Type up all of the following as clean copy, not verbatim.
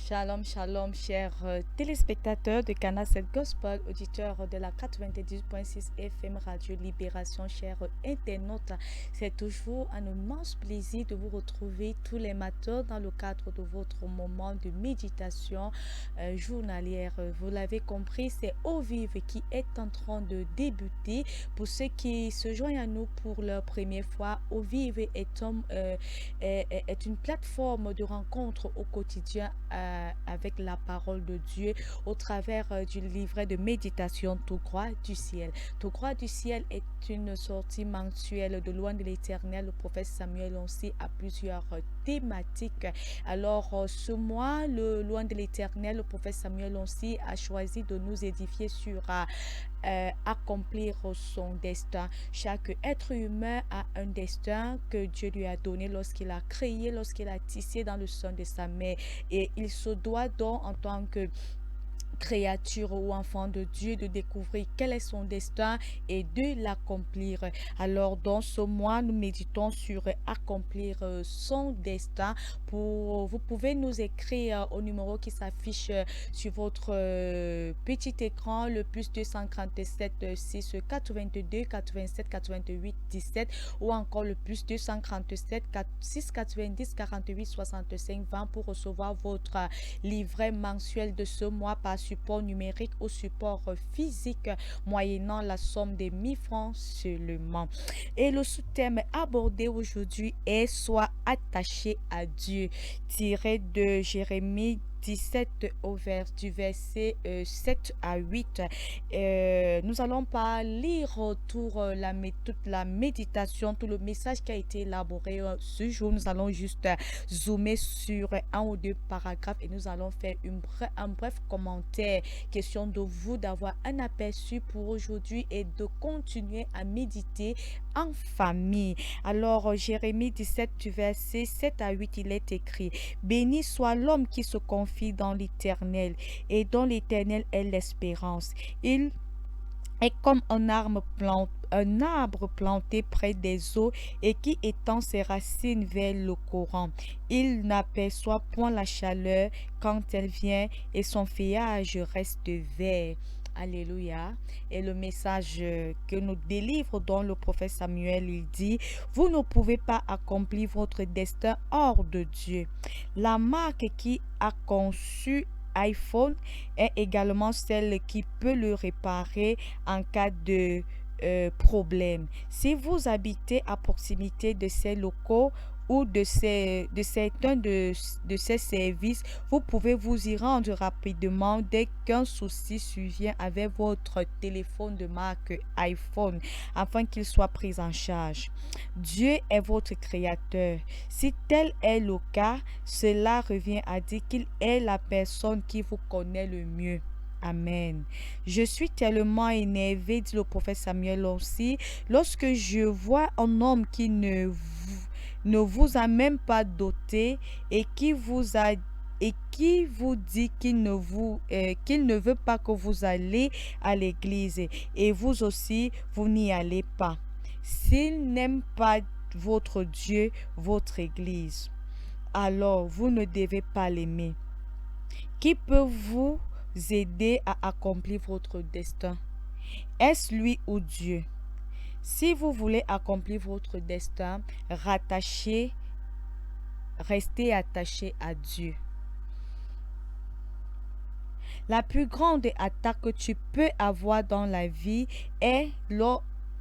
Shalom, shalom, chers téléspectateurs de Canal 7 Gospel, auditeurs de la 98.6 FM Radio Libération, chers internautes. C'est toujours un immense plaisir de vous retrouver tous les matins dans le cadre de votre moment de méditation journalière. Vous l'avez compris, c'est Eau Vive qui est en train de débuter. Pour ceux qui se joignent à nous pour leur première fois, Eau Vive est une plateforme de rencontre au quotidien avec la parole de Dieu au travers du livret de méditation Tout croix du ciel. Tout croix du ciel est une sortie mensuelle de Loin de l'Éternel. Le prophète Samuel aussi a plusieurs thématiques. Alors ce mois, le Loin de l'Éternel, le prophète Samuel aussi a choisi de nous édifier sur accomplir son destin. Chaque être humain a un destin que Dieu lui a donné lorsqu'il a créé, lorsqu'il a tissé dans le sein de sa mère. Et il se doit donc en tant que créature ou enfant de Dieu de découvrir quel est son destin et de l'accomplir. Alors dans ce mois, nous méditons sur accomplir son destin. Vous pouvez nous écrire au numéro qui s'affiche sur votre petit écran, le plus 237 6 82 87 88 17 ou encore le plus 237 6 90 48 65 20 pour recevoir votre livret mensuel de ce mois par support numérique ou support physique moyennant la somme de 1000 francs seulement. Et le sous-thème abordé aujourd'hui est Sois attaché à Dieu, tiré de Jérémie 17 du verset 7 à 8. Nous allons pas lire toute la méditation, tout le message qui a été élaboré ce jour. Nous allons juste zoomer sur un ou deux paragraphes et nous allons faire un bref commentaire. Question de vous d'avoir un aperçu pour aujourd'hui et de continuer à méditer en famille. Alors, Jérémie 17 du verset 7 à 8, il est écrit: Béni soit l'homme qui se confie dans l'Éternel et dont l'Éternel est l'espérance. Il est comme un arbre planté près des eaux et qui étend ses racines vers le courant. Il n'aperçoit point la chaleur quand elle vient et son feuillage reste vert. Alléluia. Et le message que nous délivre dans le prophète Samuel, il dit: Vous ne pouvez pas accomplir votre destin hors de Dieu. La marque qui a conçu iPhone est également celle qui peut le réparer en cas de problème. Si vous habitez à proximité de ces locaux ou de certains de ces services, vous pouvez vous y rendre rapidement dès qu'un souci survient avec votre téléphone de marque iPhone afin qu'il soit pris en charge. Dieu est votre créateur. Si tel est le cas, cela revient à dire qu'il est la personne qui vous connaît le mieux. Amen. Je suis tellement énervé, dit le prophète Samuel aussi, lorsque je vois un homme qui ne vous a même pas doté et qui vous dit qu'il ne veut pas que vous allez à l'église et vous aussi vous n'y allez pas. S'il n'aime pas votre Dieu, votre église, alors vous ne devez pas l'aimer. Qui peut vous aider à accomplir votre destin? Est-ce lui ou Dieu? Si vous voulez accomplir votre destin, restez attaché à Dieu. La plus grande attaque que tu peux avoir dans la vie est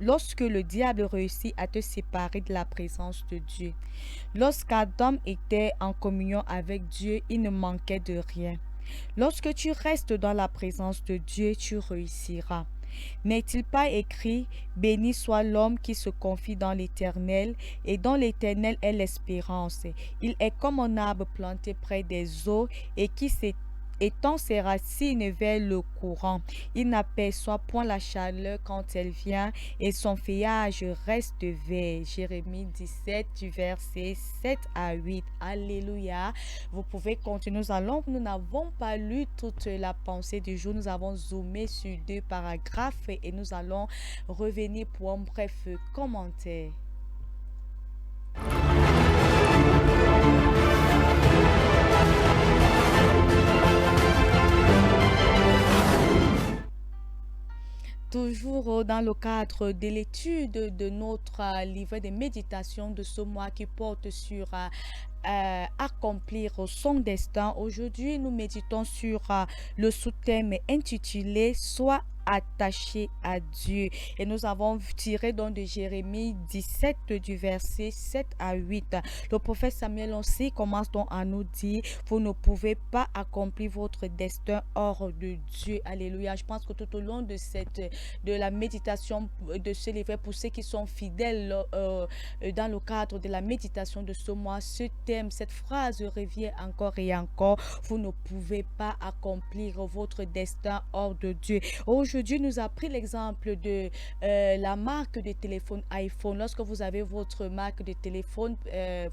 lorsque le diable réussit à te séparer de la présence de Dieu. Lorsqu'Adam était en communion avec Dieu, il ne manquait de rien. Lorsque tu restes dans la présence de Dieu, tu réussiras. N'est-il pas écrit: Béni soit l'homme qui se confie dans l'Éternel et dont l'Éternel est l'espérance. Il est comme un arbre planté près des eaux et qui étend ses racines vers le courant. Il n'aperçoit point la chaleur quand elle vient et son feuillage reste vert. Jérémie 17 du verset 7 à 8. Alléluia. Vous pouvez continuer. Nous n'avons pas lu toute la pensée du jour. Nous avons zoomé sur 2 paragraphes et nous allons revenir pour un bref commentaire. toujours dans le cadre de l'étude de notre livret de méditation de ce mois qui porte sur accomplir son destin. Aujourd'hui, nous méditons sur le sous-thème intitulé Sois attaché à Dieu. Et nous avons tiré donc de Jérémie 17 du verset 7 à 8. Le prophète Samuel aussi commence donc à nous dire, vous ne pouvez pas accomplir votre destin hors de Dieu. Alléluia. Je pense que tout au long de la méditation de ce livre, pour ceux qui sont fidèles dans le cadre de la méditation de ce mois, ce thème, cette phrase revient encore et encore. Vous ne pouvez pas accomplir votre destin hors de Dieu. Aujourd'hui, nous a pris l'exemple de la marque de téléphone iPhone. Lorsque vous avez votre marque de téléphone,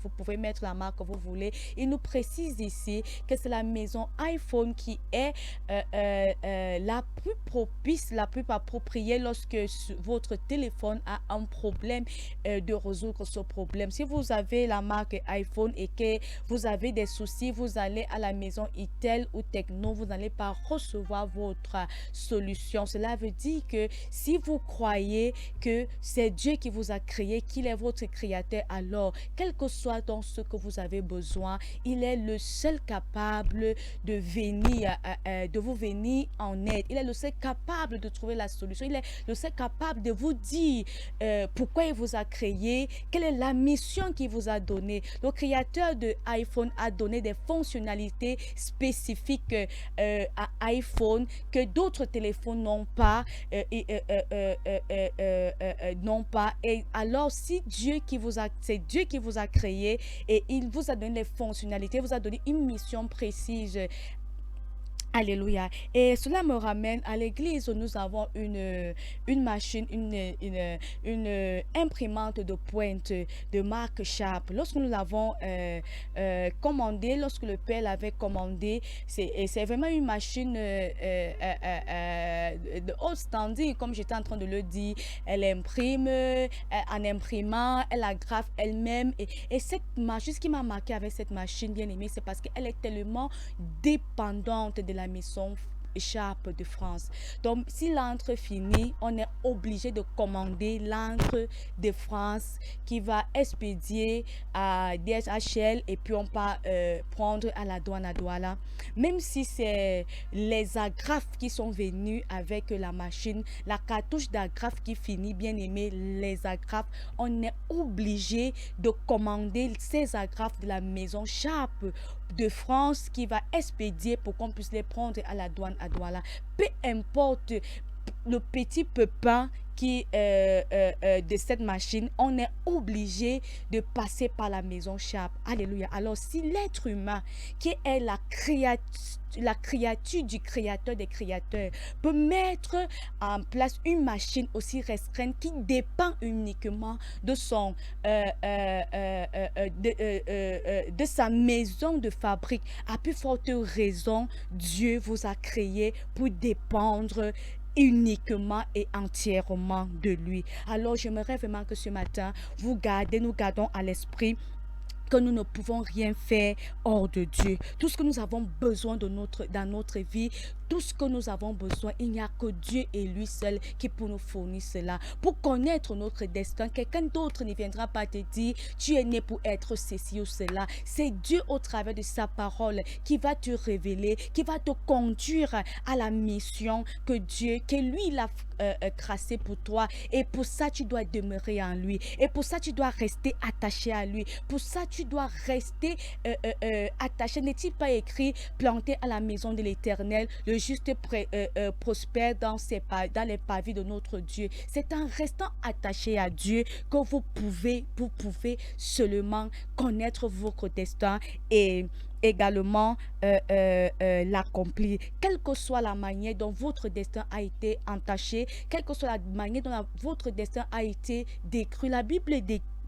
vous pouvez mettre la marque que vous voulez. Il nous précise ici que c'est la maison iPhone qui est la plus propice, la plus appropriée lorsque votre téléphone a un problème de résoudre ce problème. Si vous avez la marque iPhone et que vous avez des soucis, vous allez à la maison Itel ou Techno, vous n'allez pas recevoir votre solution. Cela veut dire que si vous croyez que c'est Dieu qui vous a créé, qu'il est votre créateur, alors quel que soit dans ce que vous avez besoin, il est le seul capable de venir, de vous venir en aide. Il est le seul capable de trouver la solution. Il est le seul capable de vous dire pourquoi il vous a créé, quelle est la mission qu'il vous a donnée. Le créateur de iPhone a donné des fonctionnalités spécifiques à iPhone que d'autres téléphones n'ont pas, n'ont pas. Et alors, si c'est Dieu qui vous a créé et il vous a donné les fonctionnalités, vous a donné une mission précise. Alléluia. Et cela me ramène à l'église où nous avons une machine, une imprimante de pointe de marque Sharp. Lorsque nous l'avons commandée, lorsque le père l'avait commandée, c'est vraiment une machine de haut standing, comme j'étais en train de le dire. Elle imprime en imprimant, elle agrafe elle-même. Et cette machine, ce qui m'a marqué avec cette machine, bien aimée, c'est parce qu'elle est tellement dépendante de la maison Sharp de France. Donc, si l'encre finit, on est obligé de commander l'encre de France qui va expédier à DHL et puis on va prendre à la douane à Douala. Même si c'est les agrafes qui sont venues avec la machine, la cartouche d'agrafe qui finit, bien aimé, les agrafes, on est obligé de commander ces agrafes de la maison Sharp de France qui va expédier pour qu'on puisse les prendre à la douane à Douala. Peu importe le petit pépin de cette machine, on est obligé de passer par la maison Sharp. Alléluia. Alors, si l'être humain, qui est la créature du créateur des créateurs, peut mettre en place une machine aussi restreinte qui dépend uniquement de de sa maison de fabrique, à plus forte raison, Dieu vous a créé pour dépendre uniquement et entièrement de lui. Alors j'aimerais vraiment que ce matin, nous gardons à l'esprit que nous ne pouvons rien faire hors de Dieu. Tout ce que nous avons besoin dans notre vie, tout ce que nous avons besoin, il n'y a que Dieu et lui seul qui peut nous fournir cela. Pour connaître notre destin, quelqu'un d'autre ne viendra pas te dire, tu es né pour être ceci ou cela. C'est Dieu au travers de sa parole qui va te révéler, qui va te conduire à la mission que lui, il a tracée pour toi. Et pour ça, tu dois demeurer en lui. Et pour ça, tu dois rester attaché à lui. Pour ça, tu dois rester attaché. N'est-il pas écrit, planté à la maison de l'Éternel, le juste prospère dans les pavis de notre Dieu. C'est en restant attaché à Dieu que vous pouvez seulement connaître votre destin et également l'accomplir. Quelle que soit la manière dont votre destin a été entaché, quelle que soit la manière dont votre destin a été décrit, la Bible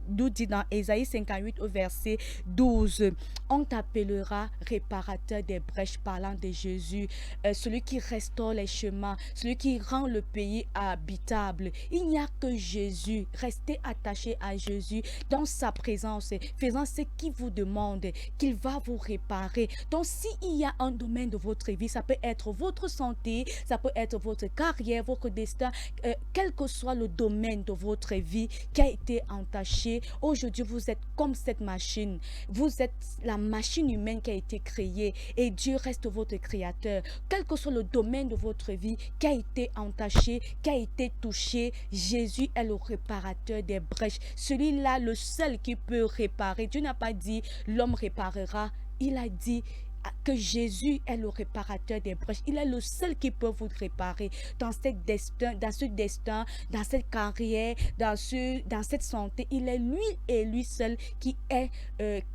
nous dit dans Ésaïe 58 au verset 12, on t'appellera réparateur des brèches, parlant de Jésus, celui qui restaure les chemins, celui qui rend le pays habitable. Il n'y a que Jésus. Restez attaché à Jésus dans sa présence, faisant ce qu'il vous demande, qu'il va vous réparer. Donc, s'il y a un domaine de votre vie, ça peut être votre santé, ça peut être votre carrière, votre destin, quel que soit le domaine de votre vie qui a été entaché, aujourd'hui, vous êtes comme cette machine. Vous êtes la machine humaine qui a été créée et Dieu reste votre créateur. Quel que soit le domaine de votre vie qui a été entaché, qui a été touché, Jésus est le réparateur des brèches. Celui-là, le seul qui peut réparer. Dieu n'a pas dit l'homme réparera. Il a dit que Jésus est le réparateur des brèches. Il est le seul qui peut vous réparer dans ce destin, dans cette carrière, dans cette santé. Il est lui et lui seul qui est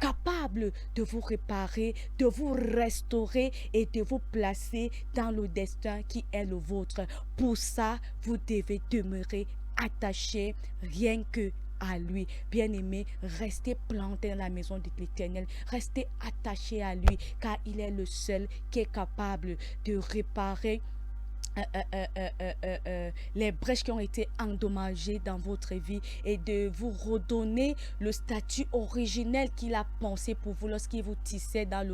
capable de vous réparer, de vous restaurer et de vous placer dans le destin qui est le vôtre. Pour ça, vous devez demeurer attaché rien que à lui. Bien-aimé, restez planté dans la maison de l'Éternel, restez attaché à lui, car il est le seul qui est capable de réparer les brèches qui ont été endommagées dans votre vie et de vous redonner le statut originel qu'il a pensé pour vous lorsqu'il vous tissait dans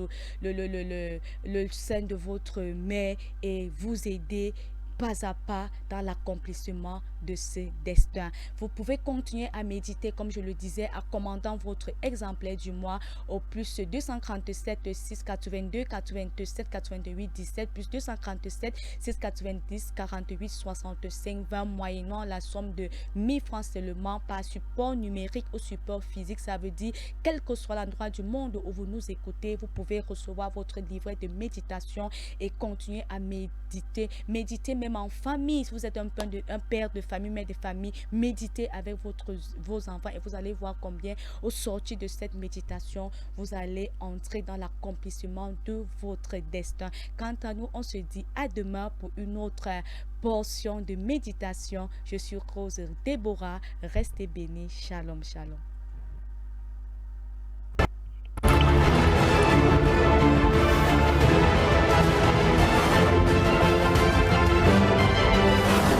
le sein de votre mère et vous aider pas à pas dans l'accomplissement de ce destin. Vous pouvez continuer à méditer, comme je le disais, en commandant votre exemplaire du mois au plus 237 682 87 88 17 plus 237 690 48 65 20 moyennant la somme de 1000 francs seulement par support numérique ou support physique. Ça veut dire quel que soit l'endroit du monde où vous nous écoutez, vous pouvez recevoir votre livret de méditation et continuer à méditer. Méditez même en famille. Si vous êtes un père de famille, mère de famille, méditez avec vos enfants et vous allez voir combien au sortir de cette méditation, vous allez entrer dans l'accomplissement de votre destin. Quant à nous, on se dit à demain pour une autre portion de méditation. Je suis Rose Déborah. Restez bénis. Shalom, shalom.